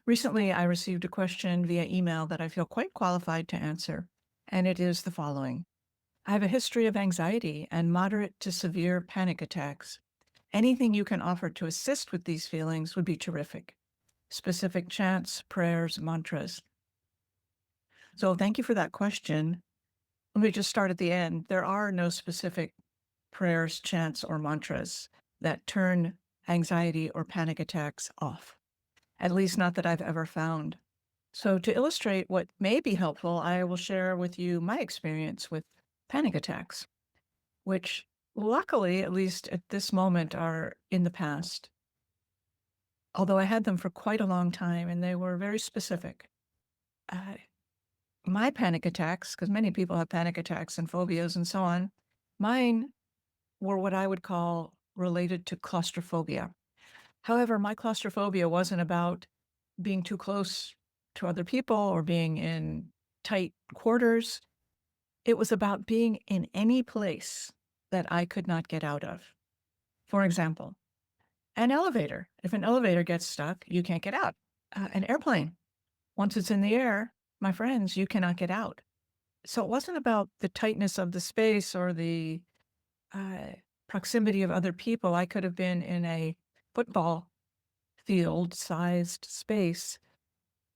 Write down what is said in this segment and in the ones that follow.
Recently, I received a question via email that I feel quite qualified to answer, and it is the following. I have a history of anxiety and moderate to severe panic attacks. Anything you can offer to assist with these feelings would be terrific. Specific chants, prayers, mantras. So thank you for that question. Let me just start at the end. There are no specific prayers, chants, or mantras that turn anxiety or panic attacks off, at least not that I've ever found. So to illustrate what may be helpful, I will share with you my experience with panic attacks, which luckily, at least at this moment, are in the past. Although I had them for quite a long time and they were very specific. Uh, my panic attacks, because many people have panic attacks and phobias and so on, mine were what I would call related to claustrophobia. However, my claustrophobia wasn't about being too close to other people or being in tight quarters. It was about being in any place that I could not get out of. For example, an elevator. If an elevator gets stuck, you can't get out. An airplane. Once it's in the air, my friends, you cannot get out. So it wasn't about the tightness of the space or the uh, proximity of other people. I could have been in a football field sized space,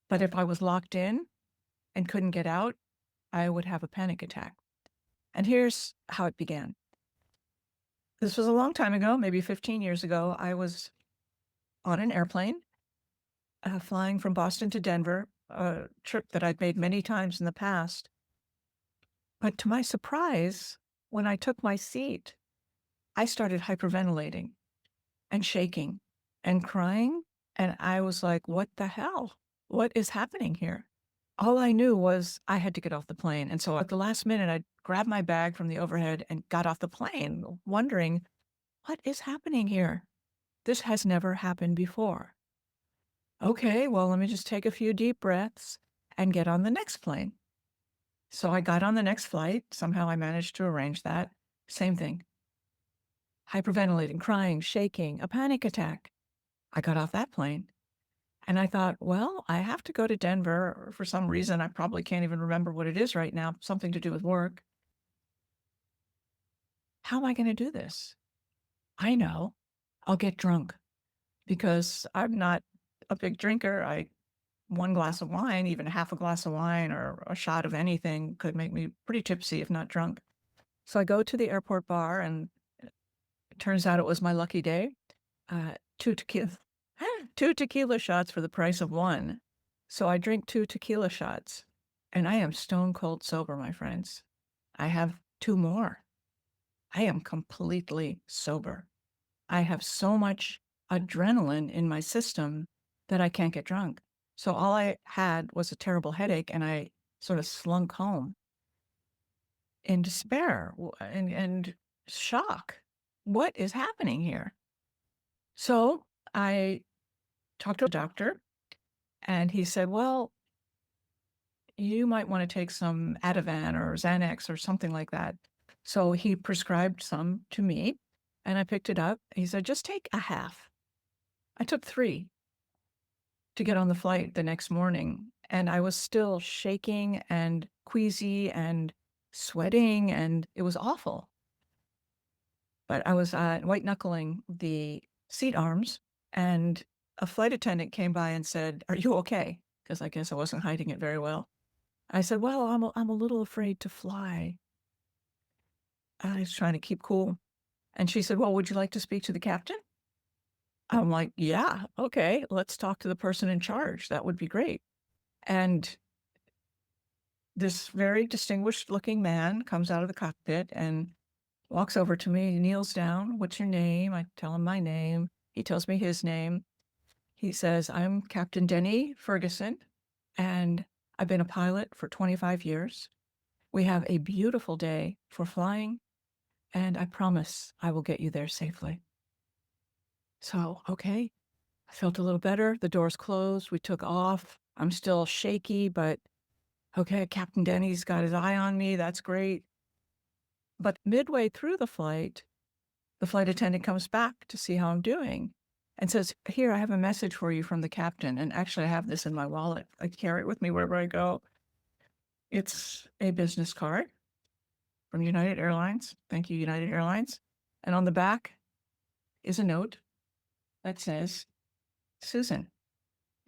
but if I was locked in and couldn't get out, I would have a panic attack. And here's how it began. This was a long time ago, maybe 15 years ago. I was on an airplane flying from Boston to Denver, a trip that I'd made many times in the past. But to my surprise, when I took my seat, I started hyperventilating and shaking and crying. And I was like, what the hell? What is happening here? All I knew was I had to get off the plane. And so at the last minute, I grabbed my bag from the overhead and got off the plane, wondering, what is happening here? This has never happened before. Okay, well, let me just take a few deep breaths and get on the next plane. So I got on the next flight. Somehow I managed to arrange that. Same thing. Hyperventilating, crying, shaking, a panic attack. I got off that plane. And I thought, well, I have to go to Denver for some reason. I probably can't even remember what it is right now, something to do with work. How am I going to do this? I know. I'll get drunk because I'm not a big drinker. One glass of wine, even half a glass of wine or a shot of anything could make me pretty tipsy if not drunk. So I go to the airport bar and it turns out it was my lucky day. Two tequila shots for the price of one. So I drink 2 tequila shots and I am stone cold sober, my friends. I have 2 more. I am completely sober. I have so much adrenaline in my system that I can't get drunk. So all I had was a terrible headache and I sort of slunk home in despair and shock. What is happening here? So I talked to a doctor and he said, well, you might want to take some Ativan or Xanax or something like that. So he prescribed some to me and I picked it up. He said, just take a half. I took 3 to get on the flight the next morning. And I was still shaking and queasy and sweating and it was awful. But I was white knuckling the seat arms and a flight attendant came by and said, are you okay? Because I guess I wasn't hiding it very well. I said, well, I'm a little afraid to fly. I was trying to keep cool. And she said, well, would you like to speak to the captain? I'm like, yeah, okay, let's talk to the person in charge. That would be great. And this very distinguished looking man comes out of the cockpit and walks over to me, kneels down. What's your name? I tell him my name. He tells me his name. He says, I'm Captain Denny Ferguson, and I've been a pilot for 25 years. We have a beautiful day for flying, and I promise I will get you there safely. So, okay, I felt a little better. The doors closed. We took off. I'm still shaky, but okay, Captain Denny's got his eye on me. That's great. But midway through the flight attendant comes back to see how I'm doing. and says, "Here, I have a message for you from the captain." And actually, I have this in my wallet. I carry it with me wherever I go. It's a business card from United Airlines. Thank you, United Airlines. And on the back is a note that says, Susan,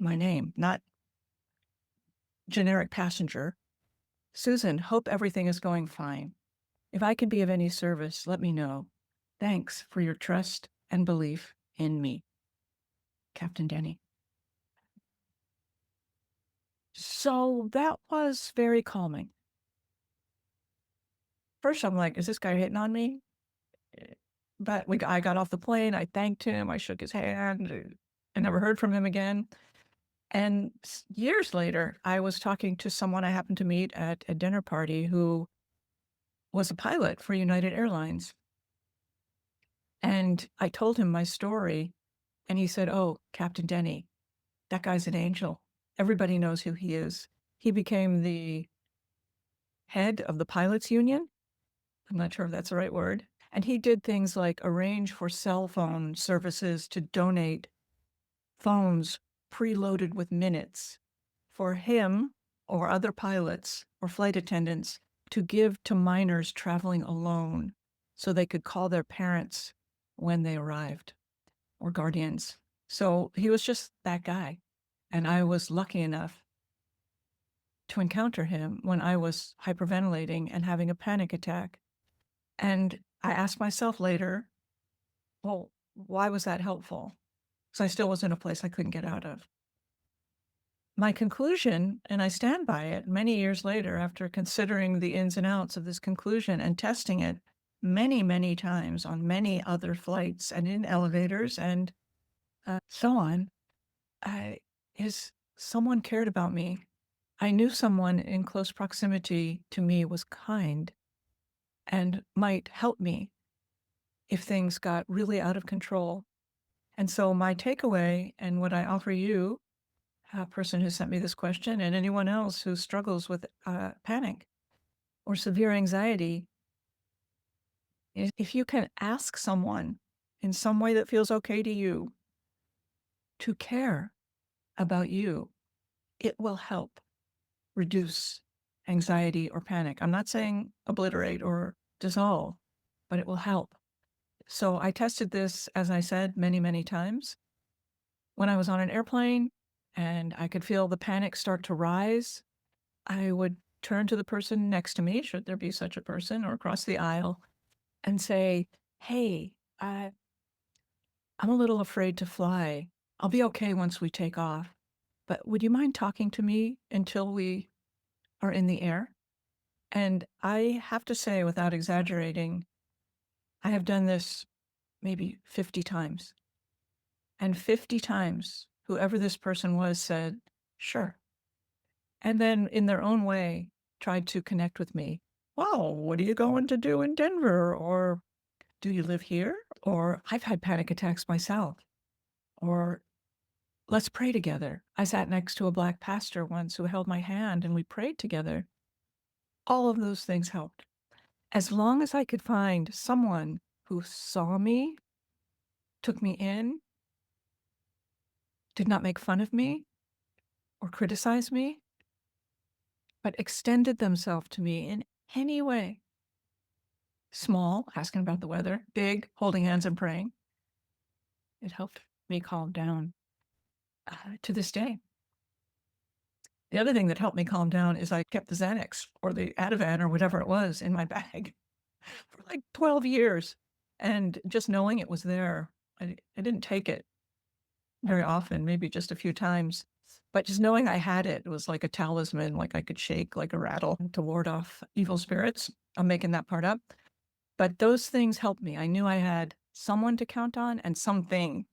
my name, not generic passenger. Susan, hope everything is going fine. If I can be of any service, let me know. Thanks for your trust and belief in me. Captain Denny. So that was very calming. First, I'm like, is this guy hitting on me? But I got off the plane. I thanked him. I shook his hand. I never heard from him again. And years later, I was talking to someone I happened to meet at a dinner party who was a pilot for United Airlines. And I told him my story, and he said, "Oh, Captain Denny, that guy's an angel. Everybody knows who he is." He became the head of the pilots union. I'm not sure if that's the right word. And he did things like arrange for cell phone services to donate phones preloaded with minutes for him or other pilots or flight attendants to give to minors traveling alone so they could call their parents when they arrived or guardians. So he was just that guy. And I was lucky enough to encounter him when I was hyperventilating and having a panic attack. And I asked myself later, well, why was that helpful? Because I still was in a place I couldn't get out of. My conclusion, and I stand by it many years later after considering the ins and outs of this conclusion and testing it many, many times on many other flights and in elevators and so on, is someone cared about me. I knew someone in close proximity to me was kind and might help me if things got really out of control. And so my takeaway and what I offer you, a person who sent me this question, and anyone else who struggles with panic or severe anxiety, is if you can ask someone in some way that feels okay to you to care about you, it will help reduce anxiety or panic. I'm not saying obliterate or dissolve, but it will help. So I tested this, as I said, many, many times. When I was on an airplane and I could feel the panic start to rise, I would turn to the person next to me, should there be such a person, or across the aisle, and say, "Hey, I'm a little afraid to fly. I'll be okay once we take off, but would you mind talking to me until we are in the air?" And I have to say, without exaggerating, I have done this maybe 50 times. And 50 times, whoever this person was said, "Sure." And then in their own way, tried to connect with me. "Well, what are you going to do in Denver?" Or, "Do you live here?" Or, "I've had panic attacks myself." Or, "Let's pray together." I sat next to a Black pastor once who held my hand and we prayed together. All of those things helped. As long as I could find someone who saw me, took me in, did not make fun of me or criticize me, but extended themselves to me in any way. Small, asking about the weather, big, holding hands and praying. It helped me calm down to this day. The other thing that helped me calm down is I kept the Xanax or the Ativan or whatever it was in my bag for like 12 years. And just knowing it was there, I didn't take it very often, maybe just a few times. But just knowing I had it was like a talisman, like I could shake like a rattle to ward off evil spirits. I'm making that part up. But those things helped me. I knew I had someone to count on and something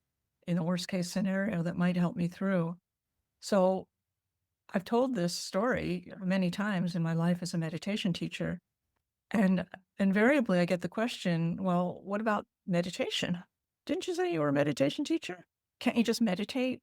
in the worst case scenario that might help me through. So I've told this story many times in my life as a meditation teacher. And invariably I get the question, well, what about meditation? Didn't you say you were a meditation teacher? Can't you just meditate?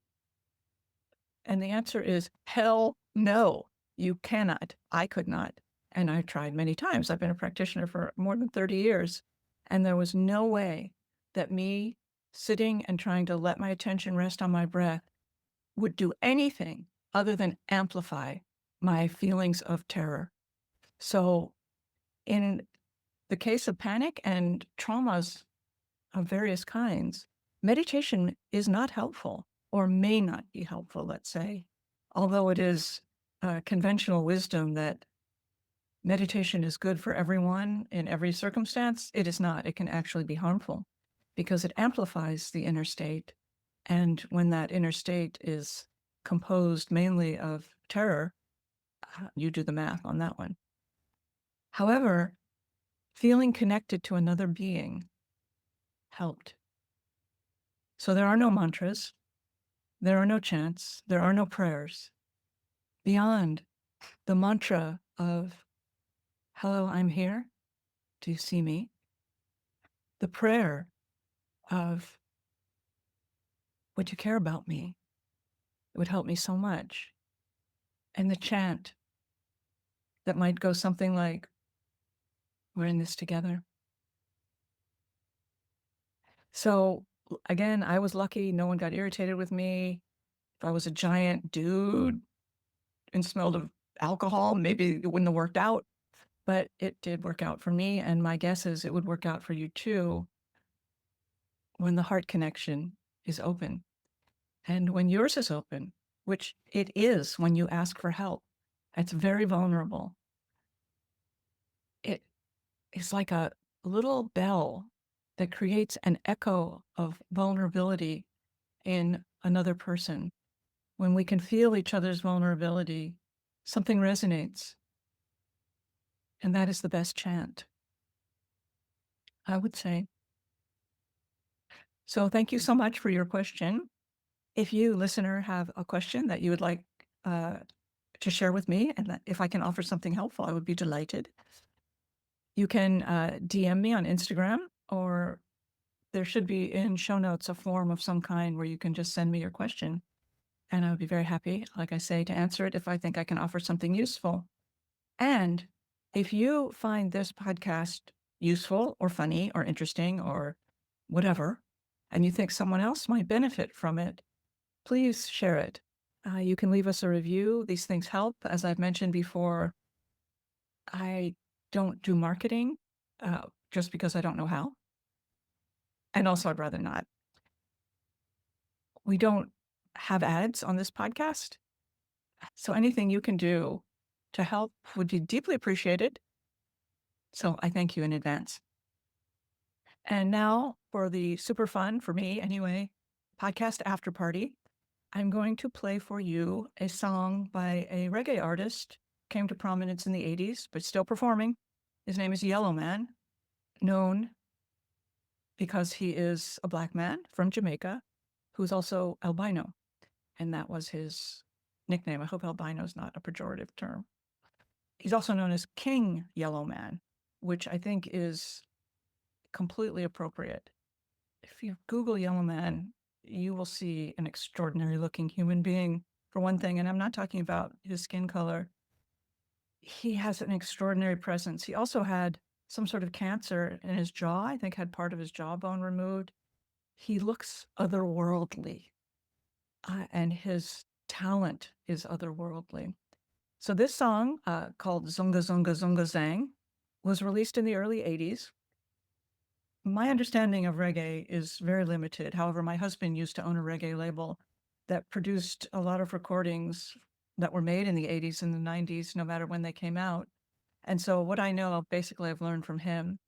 And the answer is hell no, you cannot. I could not. And I tried many times. I've been a practitioner for more than 30 years. And there was no way that me sitting and trying to let my attention rest on my breath would do anything other than amplify my feelings of terror. So, in the case of panic and traumas of various kinds, meditation is not helpful or may not be helpful, let's say. Although it is conventional wisdom that meditation is good for everyone in every circumstance, it is not. It can actually be harmful because it amplifies the inner state. And when that inner state is composed mainly of terror, you do the math on that one. However, feeling connected to another being helped. So there are no mantras, there are no chants, there are no prayers beyond the mantra of, hello, I'm here. Do you see me? The prayer of, would you care about me? It would help me so much. And the chant that might go something like, we're in this together. So again, I was lucky. No one got irritated with me. If I was a giant dude and smelled of alcohol, maybe it wouldn't have worked out, but it did work out for me. And my guess is it would work out for you too when the heart connection is open. And when yours is open, which it is when you ask for help, it's very vulnerable. It is like a little bell that creates an echo of vulnerability in another person. When we can feel each other's vulnerability, something resonates. And that is the best chant, I would say. So thank you so much for your question. If you, listener, have a question that you would like to share with me, and that if I can offer something helpful, I would be delighted. You can DM me on Instagram, or there should be in show notes a form of some kind where you can just send me your question. And I would be very happy, like I say, to answer it if I think I can offer something useful. And if you find this podcast useful or funny or interesting or whatever, and you think someone else might benefit from it, please share it. You can leave us a review. These things help. As I've mentioned before, I don't do marketing just because I don't know how. And also, I'd rather not. We don't have ads on this podcast. So anything you can do to help would be deeply appreciated. So I thank you in advance. And now for the super fun, for me anyway, podcast after party. I'm going to play for you a song by a reggae artist, came to prominence in the 80s, but still performing. His name is Yellow Man, known because he is a black man from Jamaica who's also albino. And that was his nickname. I hope albino is not a pejorative term. He's also known as King Yellow Man, which I think is completely appropriate. If you Google Yellow Man, you will see an extraordinary looking human being, for one thing. And I'm not talking about his skin color. He has an extraordinary presence. He also had some sort of cancer in his jaw, I think had part of his jawbone removed. He looks otherworldly, and his talent is otherworldly. So this song, called Zunga Zunga Zunga Zang, was released in the early 80s. My understanding of reggae is very limited. However, my husband used to own a reggae label that produced a lot of recordings that were made in the 80s and the 90s, no matter when they came out. And so what I know, basically, I've learned from him.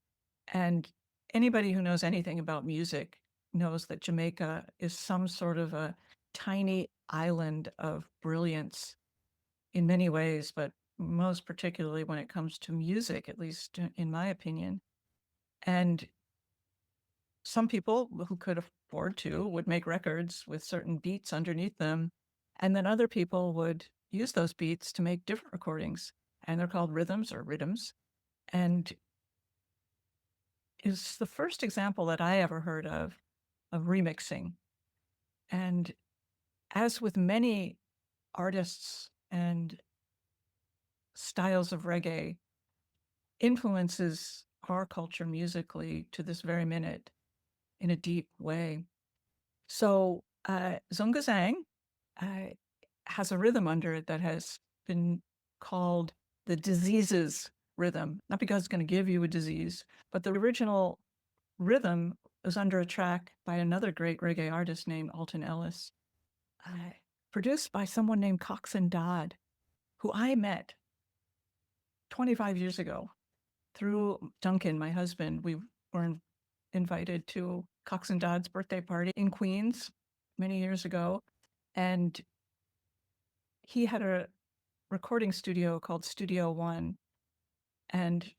And anybody who knows anything about music knows that Jamaica is some sort of a tiny island of brilliance in many ways, but most particularly when it comes to music, at least in my opinion. And some people who could afford to would make records with certain beats underneath them. And then other people would use those beats to make different recordings. And they're called rhythms or riddims. And is the first example that I ever heard of remixing. And as with many artists and styles of reggae, influences our culture musically to this very minute in a deep way. So Zungazang uh, has a rhythm under it that has been called the diseases rhythm, not because it's going to give you a disease, but the original rhythm was under a track by another great reggae artist named Alton Ellis, uh, produced by someone named Coxsone Dodd, who I met 25 years ago through Duncan, my husband. We were invited to Coxsone Dodd's birthday party in Queens many years ago, and he had a recording studio called Studio One, and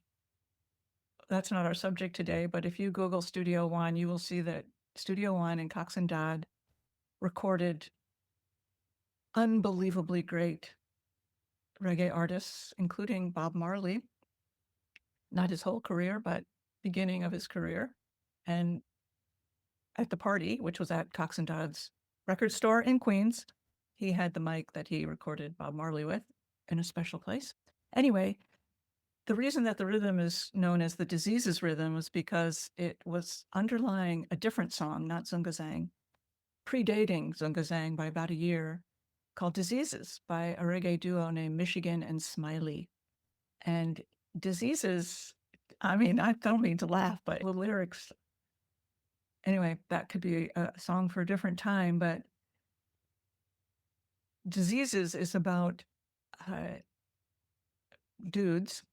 that's not our subject today, but if you Google Studio One, you will see that Studio One and Coxsone Dodd recorded unbelievably great reggae artists, including Bob Marley, not his whole career, but beginning of his career. And at the party, which was at Coxsone Dodd's record store in Queens, he had the mic that he recorded Bob Marley with in a special place. Anyway, the reason that the rhythm is known as the diseases rhythm was because it was underlying a different song, not Zungazang, predating Zungazang by about a year, called Diseases by a reggae duo named Michigan and Smiley. And Diseases, I mean, I don't mean to laugh, but the lyrics, anyway, that could be a song for a different time, but Diseases is about dudes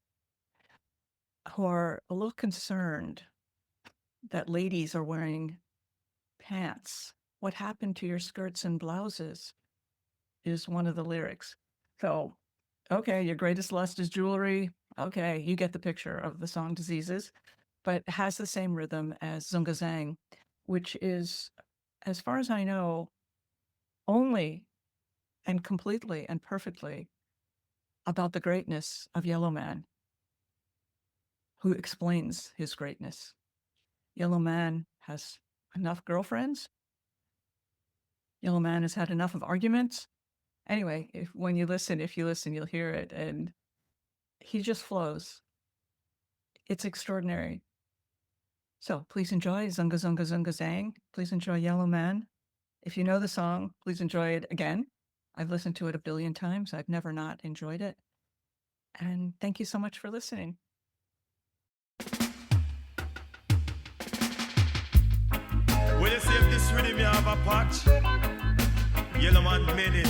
who are a little concerned that ladies are wearing pants. What happened to your skirts and blouses is one of the lyrics. So, okay, your greatest lust is jewelry. Okay, you get the picture of the song Diseases, but it has the same rhythm as Zungazang, which is, as far as I know, only and completely and perfectly about the greatness of Yellow Man, who explains his greatness. Yellow Man has enough girlfriends. Yellow Man has had enough of arguments. Anyway, if you listen, you'll hear it, and he just flows. It's extraordinary. So please enjoy Zunga Zunga Zunga Zang. Please enjoy Yellow Man. If you know the song, please enjoy it again. I've listened to it a billion times. I've never not enjoyed it. And thank you so much for listening. Well, you see if this rhythm you have a patch, Yellow Man made it.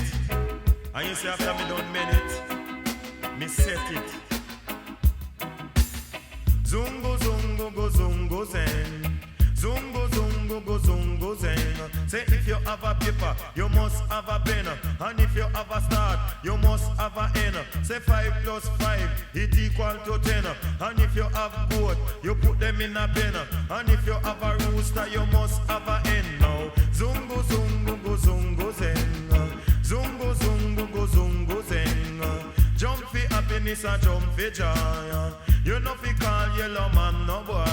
And you see after me done made it, me set it. Zungo zungo go zungo zen. Zungo zungo go zungo zen. Say if you have a paper, you must have a pen. And if you have a start, you must have a end. Say 5 plus 5, it equal to 10. And if you have both, you put them in a pen. And if you have a rooster, you must have a hen. Now, zungo zungo go zungo zen. Zungo zungo go zungo zen. Jump for happiness and jump for joy. You know fi call Yellow Man no boy.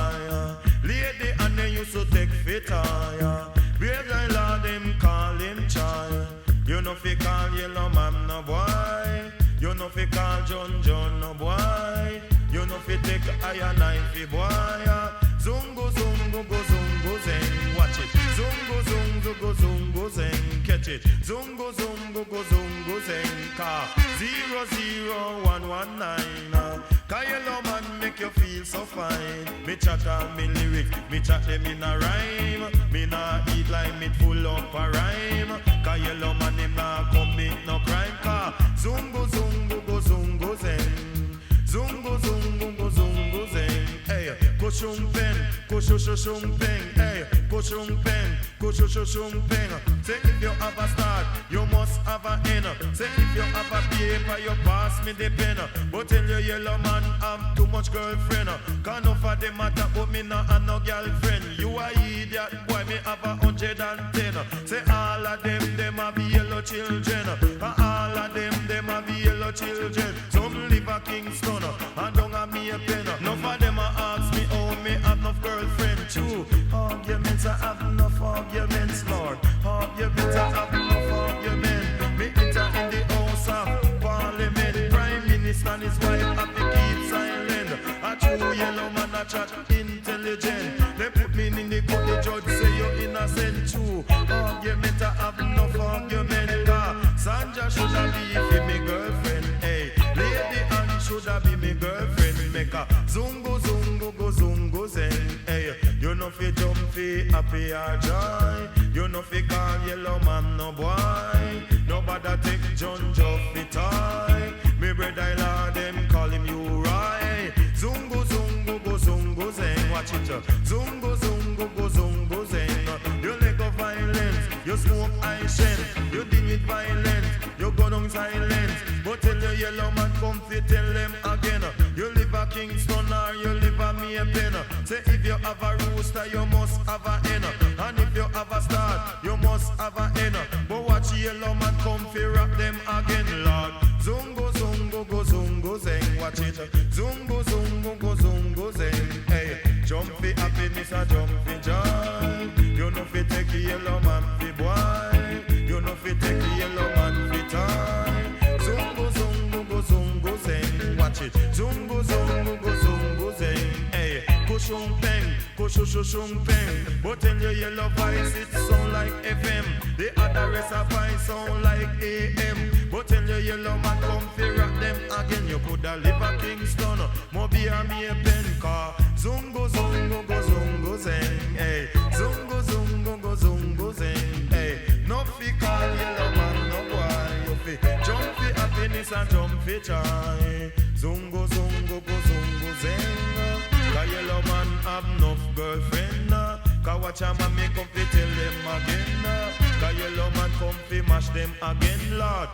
Lady and they used to take fit tire. Brave guy lord him call him child. You know fi call Yellow Man no boy. You know fi call John no boy. You know fi take iron knife fi boy. Zungo zungo go zungo zeng. Watch it. Zungo zungo go zungo zeng. Catch it. Zungo zungo go zungo zeng. Car 00119. Cause Yellow Man make you feel so fine. Me chat on me lyric, me chat them in a rhyme. Me nah eat like me full up a rhyme. Cause Yellow Man him nah commit no crime. Cause zungo zungo go zungo zen. Zungo zungo go zungo zen. Hey, go shum pen, go shum pen. Hey, go shum pen, go shum pen. Say if you have a start, you must have a end. Say if you have a paper, you pass me the pen. But tell you Yellow Man have too much girlfriend. Can't enough of them matter, but me not have no girlfriend. You a idiot, boy, me have 110. Say all of them have yellow children. And all of them have yellow children. Some live a Kingston, and don't have me a pen. Enough of them ask me, oh, me have enough girlfriend. True, arguments, I have enough arguments, Lord. Arguments, I have enough arguments. Me enter in the House of Parliament. Prime Minister and his wife have to keep silent. A true Yellow Man, a chat intelligent. They put me in the court, the judge say you're innocent. True, Zungo, zungo, go zungo zen. Hey, you know fi jump fi happy or joy. You know fi call yellow man no boy. Nobody take John Joff fi toy. Me brother Lord them call him you right. Zungo, zungo, go zungo zen. Watch it, zungo, zungo, go zungo zen. You let go violence, you smoke high shen. You deal with violence, you go down silence. But tell the yellow man come fi tell them again. You live a Kingston or you live a Maypen. Say if you have a rooster, you must have a hen. And if you have a star, you must have a hen. But watch yellow man come fi rap them again, Lord. Zungo, zungo, go zungo zeng. Watch it. Zungo, zungo, go zungo zeng. Hey, jump fi happiness or jump fi joy. You know fi take the yellow man fi boy. You know fi take the yellow man fi toy. Zungo, zungo, go zungo zeng. Watch it. Zungo, zungo, go zungo zeng. Hey, kushung peng, kushushung peng. But tell your yellow voice it sound like FM. The other rest of voice sound like AM. But tell your yellow man come fi rock them again. You coulda live a Kingston, Moby or me a pen car. Zungo, zungo, go zungo zeng. Hey, zungo, zungo, go zungo zeng. Hey, no fi call yellow man no boy. You fi jump fi happiness and jump fi joy. Zungo, zungo, go zungo zeng. Cause yellow man have enough girlfriend. Cause watch a man me come fi tell them again. Cause yellow man come fi mash them again, Lord.